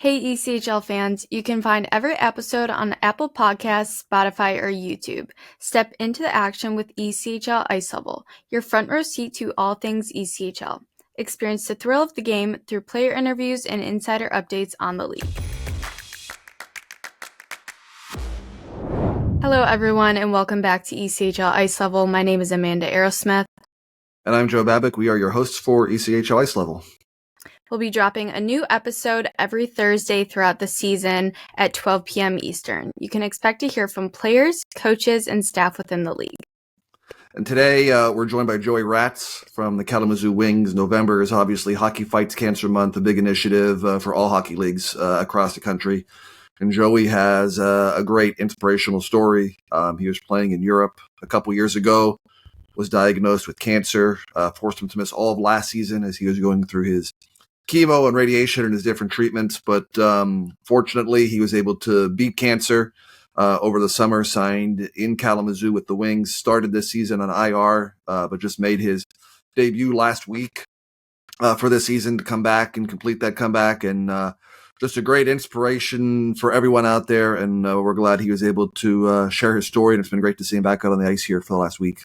Hey ECHL fans, you can find every episode on Apple Podcasts, Spotify, or YouTube. Step into the action with ECHL Ice Level, your front row seat to all things ECHL. Experience the thrill of the game through player interviews and insider updates on the league. Hello everyone and welcome back to ECHL Ice Level. My name is Amanda Aerosmith. And I'm Joe Babick. We are your hosts for ECHL Ice Level. We'll be dropping a new episode every Thursday throughout the season at 12 p.m. Eastern. You can expect to hear from players, coaches, and staff within the league. And today we're joined by Joey Raats from the Kalamazoo Wings. November is obviously Hockey Fights Cancer Month, a big initiative for all hockey leagues across the country. And Joey has a great inspirational story. He was playing in Europe a couple years ago, was diagnosed with cancer, forced him to miss all of last season as he was going through his chemo and radiation and his different treatments. But fortunately, he was able to beat cancer over the summer, signed in Kalamazoo with the Wings, started this season on IR, but just made his debut last week for this season to come back and complete that comeback. And just a great inspiration for everyone out there. And we're glad he was able to share his story. And it's been great to see him back out on the ice here for the last week.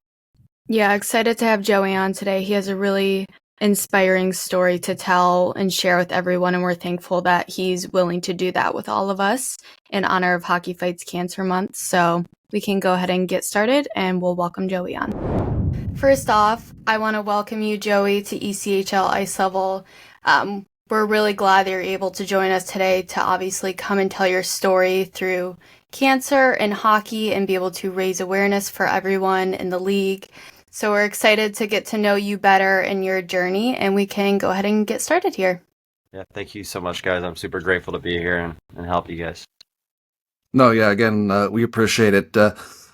Yeah, excited to have Joey on today. He has a really inspiring story to tell and share with everyone, and we're thankful that he's willing to do that with all of us in honor of Hockey Fights Cancer Month. So we can go ahead and get started, and we'll welcome Joey on. First off, I want to welcome you, Joey, to ECHL Ice Level. We're really glad that you're able to join us today to obviously come and tell your story through cancer and hockey and be able to raise awareness for everyone in the league. So we're excited to get to know you better in your journey, and we can go ahead and get started here. Yeah, thank you so much, guys. I'm super grateful to be here and help you guys. No, yeah, again, we appreciate it.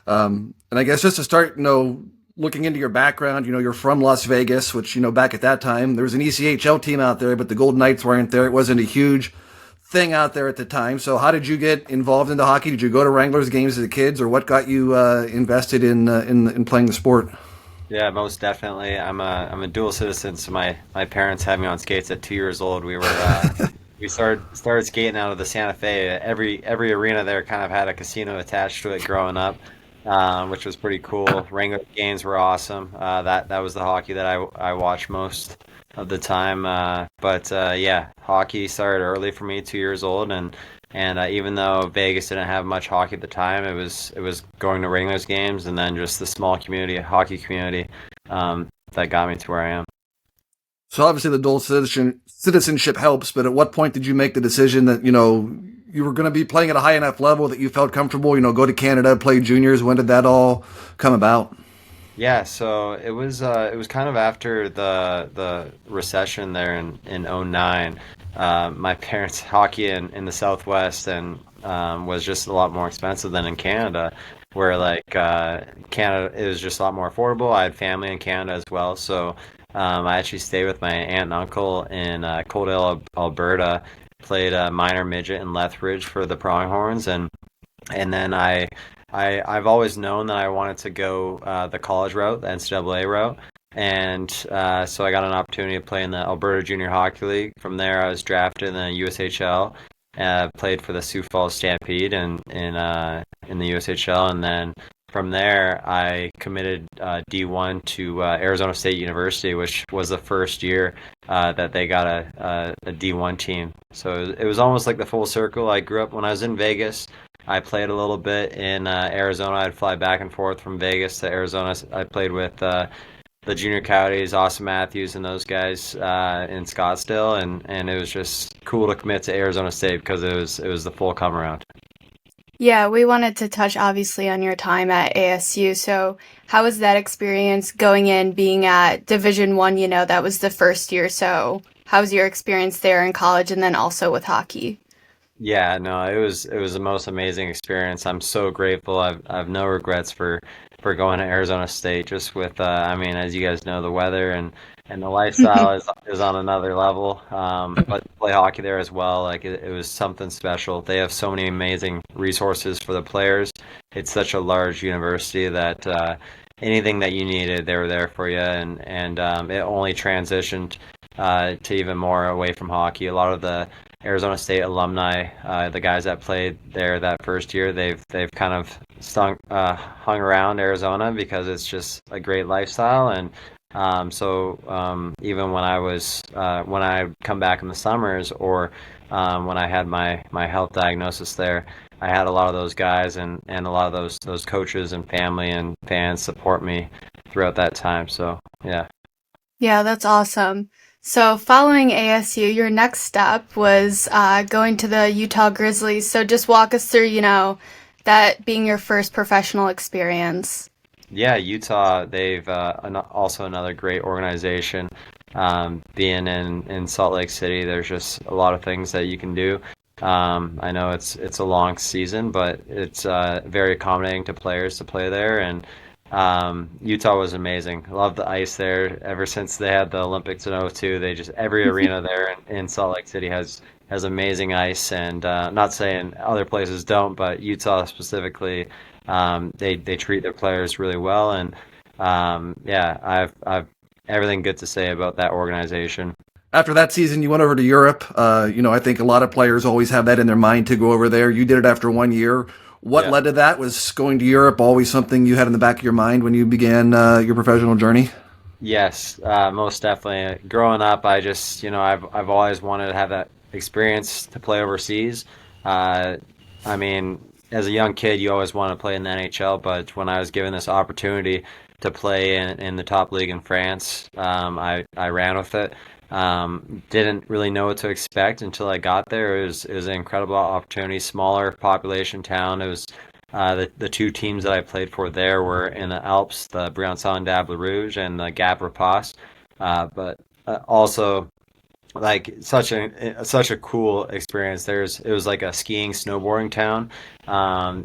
And I guess just to start, looking into your background, you're from Las Vegas, which, back at that time, there was an ECHL team out there, but the Golden Knights weren't there. It wasn't a huge thing out there at the time. So how did you get involved into hockey? Did you go to Wranglers games as a kid, or what got you invested in playing the sport? Yeah, most definitely. I'm a dual citizen, so my parents had me on skates at 2 years old. We were we started skating out of the Santa Fe. Every arena there kind of had a casino attached to it growing up, which was pretty cool. Wrangler games were awesome. That was the hockey that I watched most of the time. But hockey started early for me, 2 years old, and even though Vegas didn't have much hockey at the time, it was going to Wranglers games and then just the small hockey community that got me to where I am. So obviously the dual citizenship helps, but at what point did you make the decision that, you were going to be playing at a high enough level that you felt comfortable, go to Canada, play juniors? When did that all come about? Yeah, so it was kind of after the recession there in 2009. My parents' hockey in the Southwest and was just a lot more expensive than in Canada, where Canada, it was just a lot more affordable. I had family in Canada as well, so I actually stayed with my aunt and uncle in Coaldale, Alberta. Played minor midget in Lethbridge for the Pronghorns, and then I've always known that I wanted to go the college route, the NCAA route. And so I got an opportunity to play in the Alberta Junior Hockey League. From there, I was drafted in the USHL, played for the Sioux Falls Stampede in the USHL, and then from there, I committed D1 to Arizona State University, which was the first year that they got a D1 team. So it was almost like the full circle. I grew up when I was in Vegas. I played a little bit in Arizona. I'd fly back and forth from Vegas to Arizona. I played with the Junior Coyotes, Austin Matthews, and those guys in Scottsdale, and it was just cool to commit to Arizona State because it was the full come around. Yeah, we wanted to touch obviously on your time at ASU. So how was that experience going in, being at Division I? That was the first year. So how was your experience there in college and then also with hockey? Yeah, no, it was the most amazing experience. I'm so grateful. I've no regrets for going to Arizona State. Just with as you guys know, the weather and the lifestyle is on another level. But to play hockey there as well, it was something special. They have so many amazing resources for the players. It's such a large university that anything that you needed, they were there for you. And it only transitioned to even more away from hockey. A lot of the Arizona State alumni, the guys that played there that first year, they've kind of hung around Arizona because it's just a great lifestyle. And even when I come back in the summers, or when I had my health diagnosis there, I had a lot of those guys and a lot of those coaches and family and fans support me throughout that time. So yeah. Yeah, that's awesome. So, following ASU, your next step was going to the Utah Grizzlies. So, just walk us through, that being your first professional experience. Yeah, Utah, they've also another great organization. Being in Salt Lake City, there's just a lot of things that you can do. I know it's a long season, but it's very accommodating to players to play there, and Utah was amazing. I love the ice there. Ever since they had the Olympics in '02, they just every arena there in Salt Lake City has amazing ice, and not saying other places don't, but Utah specifically, they treat their players really well, and yeah, I've everything good to say about that organization. After that season, you went over to Europe. I think a lot of players always have that in their mind to go over there. You did it after 1 year. What Yeah. led to that? Was going to Europe always something you had in the back of your mind when you began your professional journey? Yes, most definitely. Growing up, I just, I've always wanted to have that experience to play overseas. Uh, I mean, as a young kid, you always want to play in the NHL, but when I was given this opportunity to play in the top league in France, I ran with it. Didn't really know what to expect until I got there. It was an incredible opportunity, smaller population town. It was the two teams that I played for there were in the Alps, the Briançon d'Able Rouge and the Gap Rapace. But also like such a cool experience. It was like a skiing snowboarding town.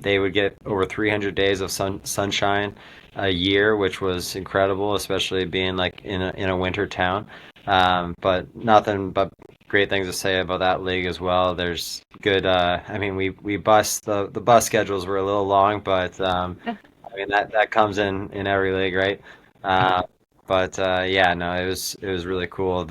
They would get over 300 days of sunshine a year, which was incredible, especially being like in a winter town. But nothing but great things to say about that league as well. There's good. I mean, we the bus schedules were a little long, but I mean that comes in every league, right? Uh, but yeah, no, it was really cool.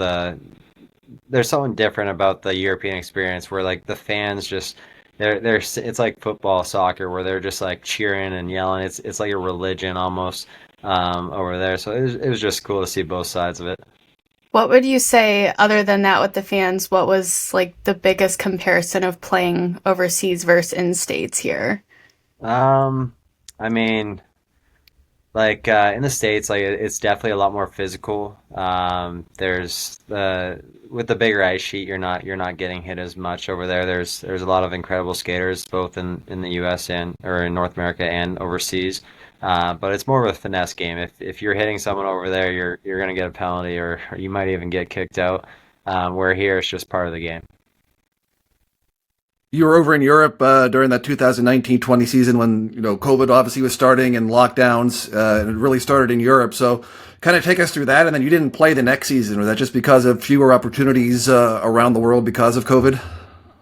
There's something different about the European experience where like the fans just they're it's like football, soccer, where they're just like cheering and yelling. It's like a religion almost over there. So it was just cool to see both sides of it. What would you say, other than that, with the fans, what was like the biggest comparison of playing overseas versus in states here? Um, I mean, like in the States, like it's definitely a lot more physical. There's with the bigger ice sheet, you're not getting hit as much over there. There's a lot of incredible skaters both in the U.S. and or in North America and overseas. But it's more of a finesse game. If you're hitting someone over there, you're gonna get a penalty, or you might even get kicked out. Where here it's just part of the game. You were over in Europe during that 2019-20 season when COVID obviously was starting and lockdowns, and it really started in Europe. So, kind of take us through that, and then you didn't play the next season. Was that just because of fewer opportunities around the world because of COVID?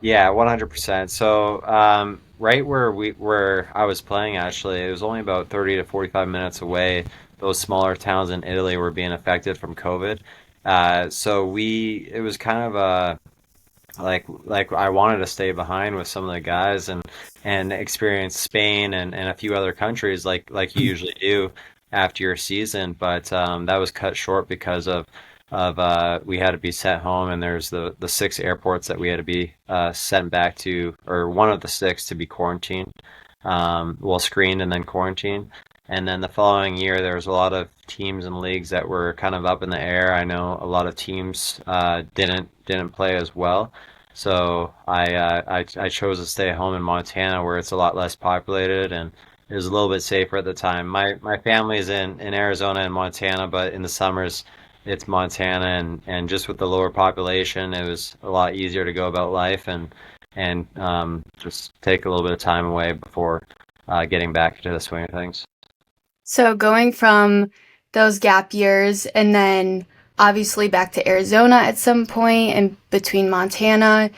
Yeah, 100%. So, right where I was playing, actually, it was only about 30 to 45 minutes away. Those smaller towns in Italy were being affected from COVID. It was kind of a like I wanted to stay behind with some of the guys and experience Spain and a few other countries like you usually do after your season, but that was cut short because of we had to be sent home, and there's the six airports that we had to be sent back to, or one of the six to be quarantined, well, screened and then quarantined. And then the following year, there was a lot of teams and leagues that were kind of up in the air. I know a lot of teams didn't play as well, so I chose to stay home in Montana, where it's a lot less populated and it was a little bit safer at the time. My family's in Arizona and Montana, but in the summers it's Montana, and just with the lower population, it was a lot easier to go about life and just take a little bit of time away before getting back into the swing of things. So, going from those gap years and then obviously back to Arizona at some point and between Montana,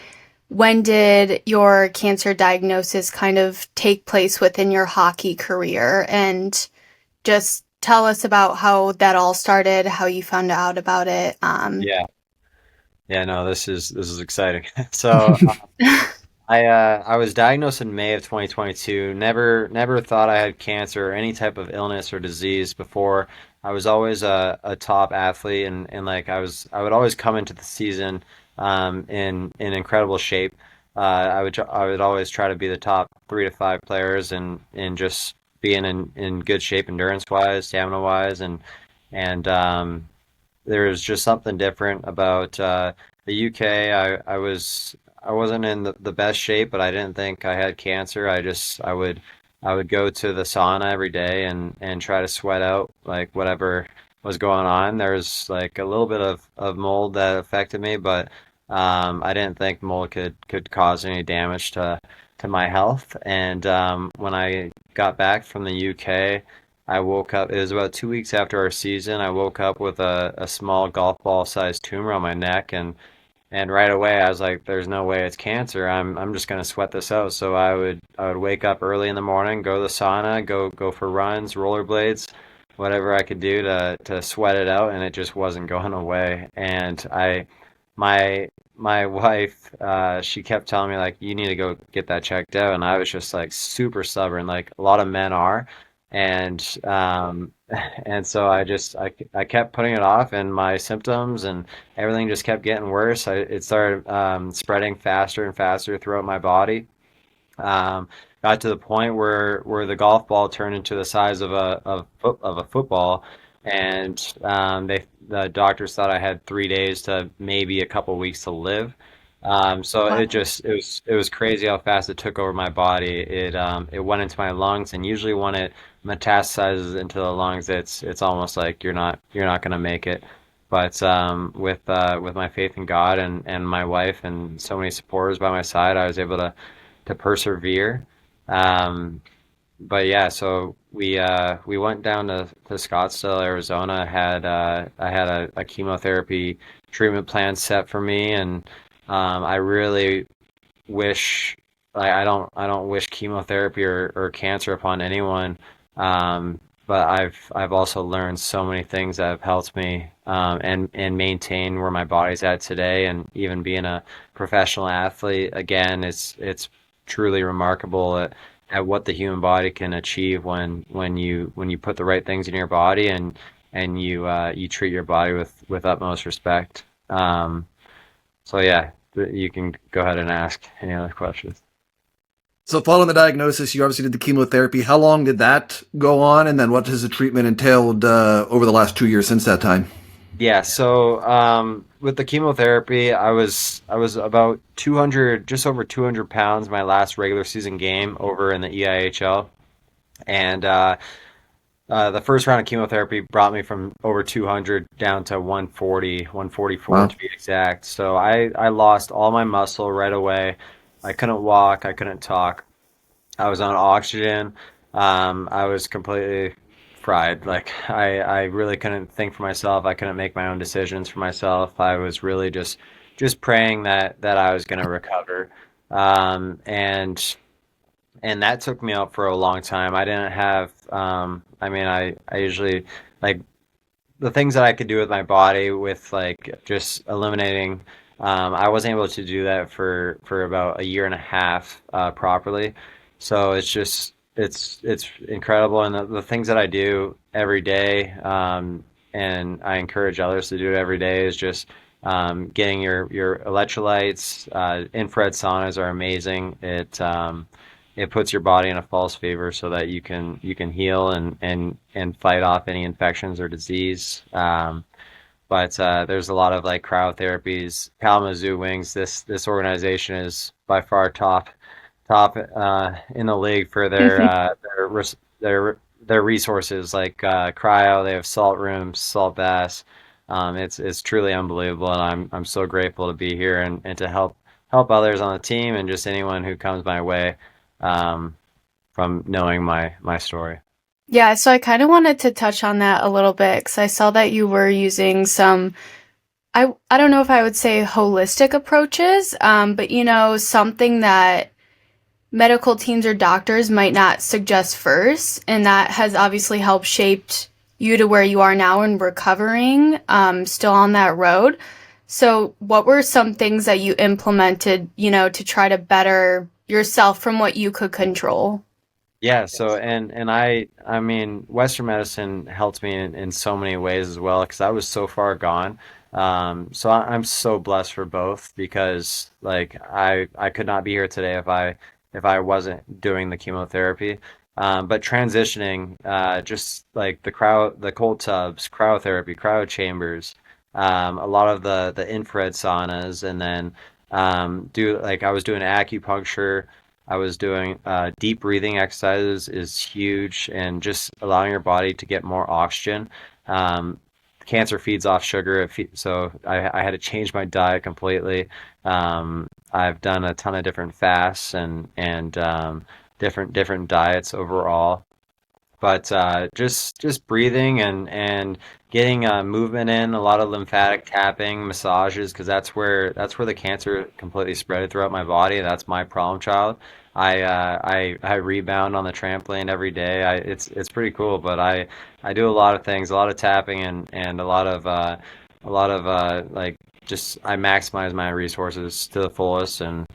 when did your cancer diagnosis kind of take place within your hockey career? And just tell us about how that all started, how you found out about it. Yeah. Yeah, no, this is exciting. So I was diagnosed in May of 2022. Never thought I had cancer or any type of illness or disease before. I was always a top athlete, and like I would always come into the season in incredible shape. I would always try to be the top 3 to 5 players and just being in good shape endurance wise, stamina wise, and there was just something different about the UK. I wasn't in the best shape, but I didn't think I had cancer. I would go to the sauna every day and try to sweat out like whatever was going on. There's like a little bit of mold that affected me, but I didn't think mold could cause any damage to my health. And when I got back from the UK, I woke up, it was about 2 weeks after our season. I woke up with a small golf ball sized tumor on my neck, and right away I was like, there's no way it's cancer. I'm just gonna sweat this out. So I would wake up early in the morning, go to the sauna, go for runs, rollerblades, whatever I could do to sweat it out, and it just wasn't going away. And my wife, she kept telling me like, you need to go get that checked out, and I was just like super stubborn, like a lot of men are, and and so I kept putting it off, and my symptoms and everything just kept getting worse. It started spreading faster and faster throughout my body. Um, Got to the point where the golf ball turned into the size of a football, and the doctors thought I had 3 days to maybe a couple weeks to live. So Wow. it was crazy how fast it took over my body. It went into my lungs, and usually when it metastasizes into the lungs, it's almost like you're not gonna make it. But with my faith in God and my wife and so many supporters by my side, I was able to persevere. Um, but yeah, so we went down to Scottsdale, Arizona. I had a chemotherapy treatment plan set for me, and I really wish I don't wish chemotherapy or cancer upon anyone. But I've also learned so many things that have helped me and maintain where my body's at today, and even being a professional athlete again, it's truly remarkable at what the human body can achieve when you put the right things in your body and you treat your body with utmost respect. So yeah, you can go ahead and ask any other questions. So, following the diagnosis, you obviously did the chemotherapy. How long did that go on? And then what has the treatment entailed over the last 2 years since that time? Yeah, so with the chemotherapy, I was about 200, just over 200 pounds my last regular season game over in the EIHL, and the first round of chemotherapy brought me from over 200 down to 140, 144 Wow. to be exact. So I lost all my muscle right away. I couldn't walk, I couldn't talk. I was on oxygen. I was completely fried. Like I really couldn't think for myself. I couldn't make my own decisions for myself. I was really just praying that I was going to recover. Um, and and that took me out for a long time. I didn't have. I mean, I usually like the things that I could do with my body with like just eliminating. I wasn't able to do that for about a year and a half properly. So it's just it's incredible, and the things that I do every day, and I encourage others to do it every day, is just getting your electrolytes. Infrared saunas are amazing. It puts your body in a false fever so that you can heal and fight off any infections or disease. But there's a lot of like cryotherapies. Kalamazoo Wings, this organization is by far top in the league for their resources like cryo. They have salt rooms, salt baths. It's truly unbelievable, and I'm so grateful to be here and to help others on the team and just anyone who comes my way um, from knowing my story. Yeah, so I kind of wanted to touch on that a little bit because I saw that you were using some, I don't know if I would say holistic approaches, but something that medical teams or doctors might not suggest first, and that has obviously helped shaped you to where you are now and recovering, still on that road. So, what were some things that you implemented, to try to better yourself from what you could control? Yeah, so and I mean Western medicine helped me in so many ways as well because I was so far gone. So I'm so blessed for both because like I could not be here today if I wasn't doing the chemotherapy. But transitioning, just like the cold tubs, cryotherapy, cryo chambers, a lot of the infrared saunas, and then do like I was doing acupuncture. I was doing deep breathing exercises is huge and just allowing your body to get more oxygen. Um, Cancer feeds off sugar, so I had to change my diet completely. I've done a ton of different fasts and different diets overall, but just breathing and getting movement in, a lot of lymphatic tapping, massages, because that's where the cancer completely spread throughout my body. That's my problem child. I rebound on the trampoline every day. It's pretty cool, but I do a lot of things, a lot of tapping and a lot of like just I maximize my resources to the fullest. And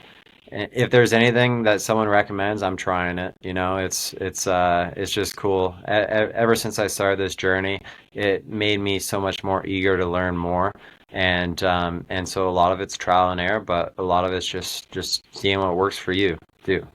if there's anything that someone recommends, I'm trying it. It's just cool. Ever since I started this journey, it made me so much more eager to learn more. And so a lot of it's trial and error, but a lot of it's just seeing what works for you too.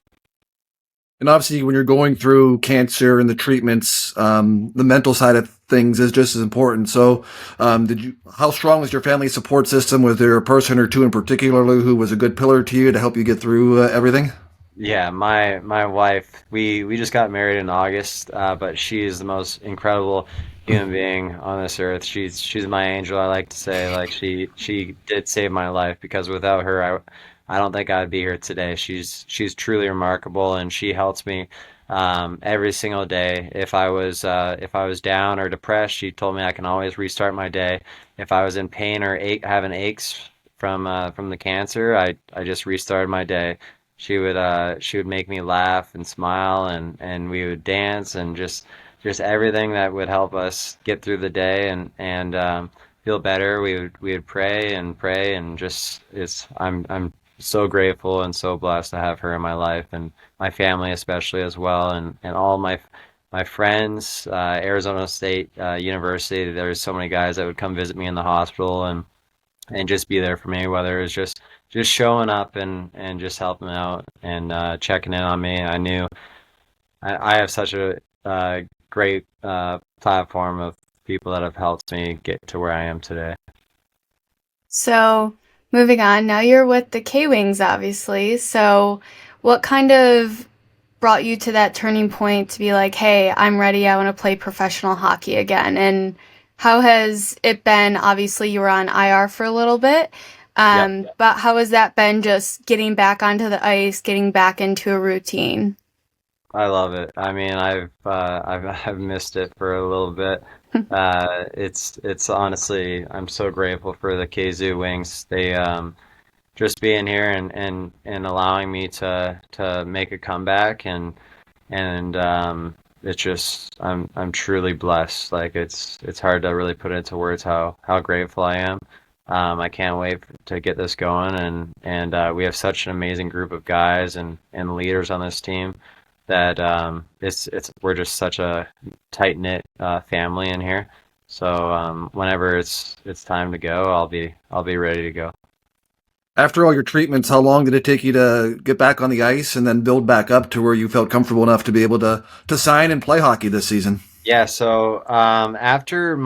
And obviously, when you're going through cancer and the treatments, the mental side of things is just as important. So, how strong was your family support system? Was there a person or two in particular who was a good pillar to you to help you get through everything? Yeah, my wife, we just got married in August, but she is the most incredible human being on this earth. She's my angel, I like to say. Like she did save my life because without her, I don't think I'd be here today. She's truly remarkable, and she helps me every single day. If I was down or depressed, she told me I can always restart my day. If I was in pain or having aches from the cancer, I just restarted my day. She would make me laugh and smile, and we would dance and just everything that would help us get through the day and feel better. We would pray and just it's I'm so grateful and so blessed to have her in my life and my family especially as well, and all my friends, Arizona State University. There's so many guys that would come visit me in the hospital and just be there for me, whether it was just showing up and just helping out and checking in on me. I knew I have such a great platform of people that have helped me get to where I am today. So, moving on, now you're with the K Wings, obviously. So, what kind of brought you to that turning point to be like, hey, I'm ready, I want to play professional hockey again? And how has it been? Obviously, you were on IR for a little bit, Yeah. but how has that been just getting back onto the ice, getting back into a routine? I love it. I mean, I've missed it for a little bit. It's honestly, I'm so grateful for the Kalamazoo Wings. They just being here and allowing me to make a comeback and it's just I'm truly blessed. Like it's hard to really put into words how grateful I am. I can't wait to get this going and we have such an amazing group of guys and leaders on this team that it's we're just such a tight knit family in here. So whenever it's time to go, I'll be ready to go. After all your treatments, how long did it take you to get back on the ice and then build back up to where you felt comfortable enough to be able to sign and play hockey this season? Yeah, so after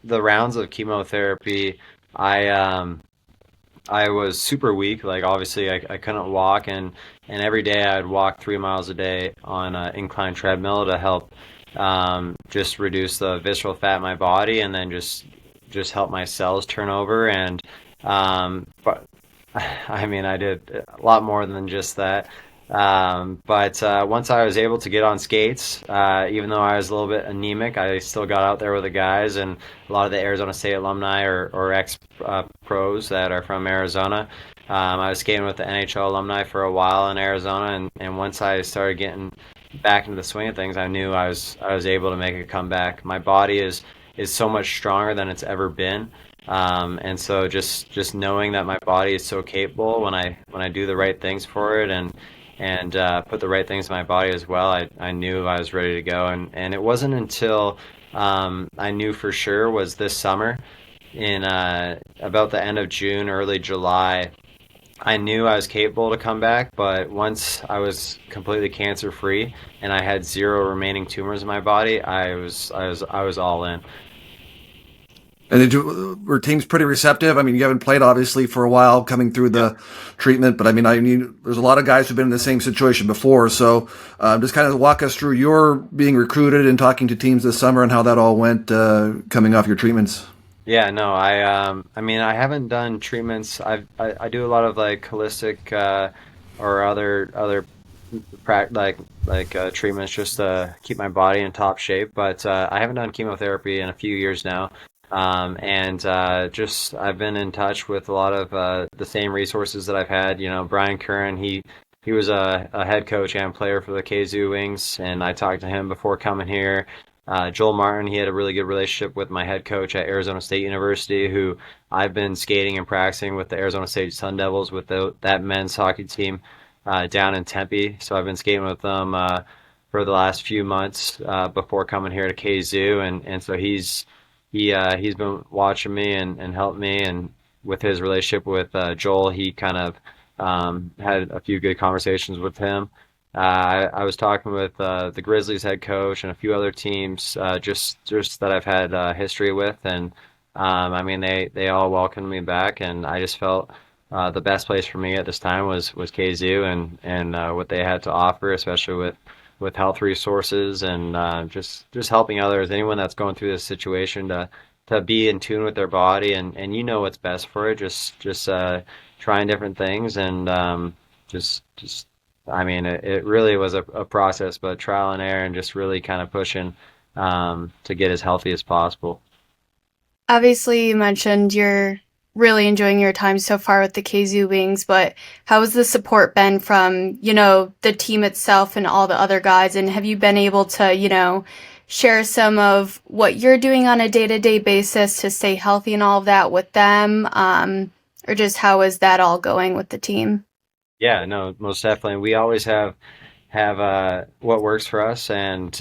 the rounds of chemotherapy, I um, I was super weak. Like obviously, I couldn't walk, and every day I'd walk 3 miles a day on an incline treadmill to help just reduce the visceral fat in my body, and then just help my cells turn over. But I mean, I did a lot more than just that. But once I was able to get on skates, even though I was a little bit anemic, I still got out there with the guys and a lot of the Arizona State alumni or ex pros that are from Arizona. I was skating with the NHL alumni for a while in Arizona, and once I started getting back into the swing of things, I knew I was able to make a comeback. My body is so much stronger than it's ever been. And so just knowing that my body is so capable when I do the right things for it and put the right things in my body as well, I knew I was ready to go. And it wasn't until I knew for sure was this summer in about the end of June, early July. I knew I was capable to come back, but once I was completely cancer free and I had zero remaining tumors in my body, I was all in. And were teams pretty receptive? I mean, you haven't played obviously for a while, coming through Yep. the treatment, but I mean, there's a lot of guys who've been in the same situation before. So, just kind of walk us through your being recruited and talking to teams this summer and how that all went, coming off your treatments. Yeah, no, I mean, I haven't done treatments. I do a lot of like holistic or other treatments just to keep my body in top shape. But I haven't done chemotherapy in a few years now. And just I've been in touch with a lot of the same resources that I've had. You know, Brian Curran, he was a head coach and player for the Kalamazoo Wings, and I talked to him before coming here. Joel Martin, he had a really good relationship with my head coach at Arizona State University, who I've been skating and practicing with the Arizona State Sun Devils with that men's hockey team down in Tempe. So I've been skating with them for the last few months before coming here to KZoo, and so he's been watching me and helped me, and with his relationship with Joel, he kind of had a few good conversations with him. I was talking with the Grizzlies head coach and a few other teams just that I've had history with, and I mean they all welcomed me back, and I just felt the best place for me at this time was KZoo and what they had to offer, especially with health resources and just helping others, anyone that's going through this situation to be in tune with their body and you know what's best for it. Just trying different things and just I mean it really was a process, but trial and error and just really kind of pushing to get as healthy as possible. Obviously, you mentioned you're really enjoying your time so far with the KZoo Wings, but how has the support been from, the team itself and all the other guys? And have you been able to, share some of what you're doing on a day-to-day basis to stay healthy and all of that with them? Or just how is that all going with the team? Yeah, no, most definitely. We always have what works for us, and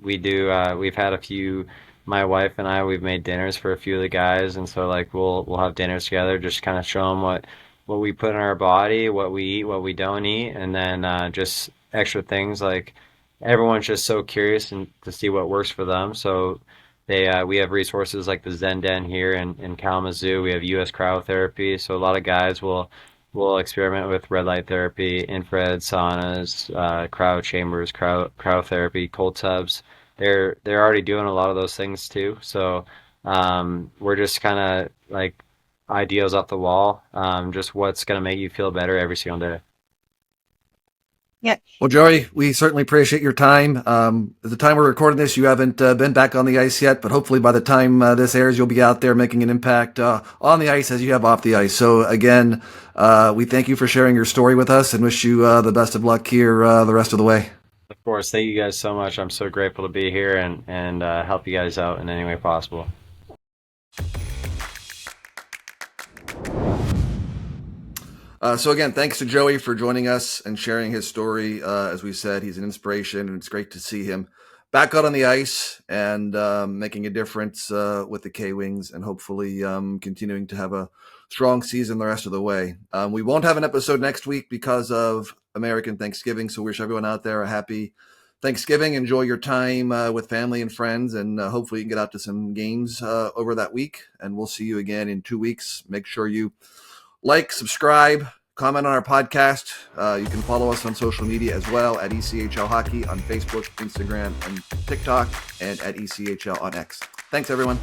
we do. We've had a few. My wife and I, we've made dinners for a few of the guys, and so like we'll have dinners together, just kind of show them what we put in our body, what we eat, what we don't eat, and then just extra things like everyone's just so curious and to see what works for them. So we have resources like the Zen Den here in Kalamazoo. We have U.S. cryotherapy, so a lot of guys will experiment with red light therapy, infrared saunas, cryo chambers, cryotherapy, cold tubs. They're already doing a lot of those things too. So we're just kind of like ideas off the wall, just what's gonna make you feel better every single day. Yeah. Well, Joey, we certainly appreciate your time. At the time we're recording this, you haven't been back on the ice yet, but hopefully by the time this airs, you'll be out there making an impact on the ice as you have off the ice. So again, we thank you for sharing your story with us and wish you the best of luck here the rest of the way. Of course, thank you guys so much. I'm so grateful to be here and help you guys out in any way possible. So again, thanks to Joey for joining us and sharing his story. As we said, he's an inspiration, and it's great to see him back out on the ice and making a difference with the K-Wings, and hopefully continuing to have a strong season the rest of the way. We won't have an episode next week because of American Thanksgiving, so we wish everyone out there a happy Thanksgiving. Enjoy your time with family and friends, and hopefully you can get out to some games over that week, and we'll see you again in 2 weeks. Make sure you like, subscribe, comment on our podcast. You can follow us on social media as well at ECHL Hockey on Facebook, Instagram, and TikTok, and at ECHL on X. Thanks, everyone.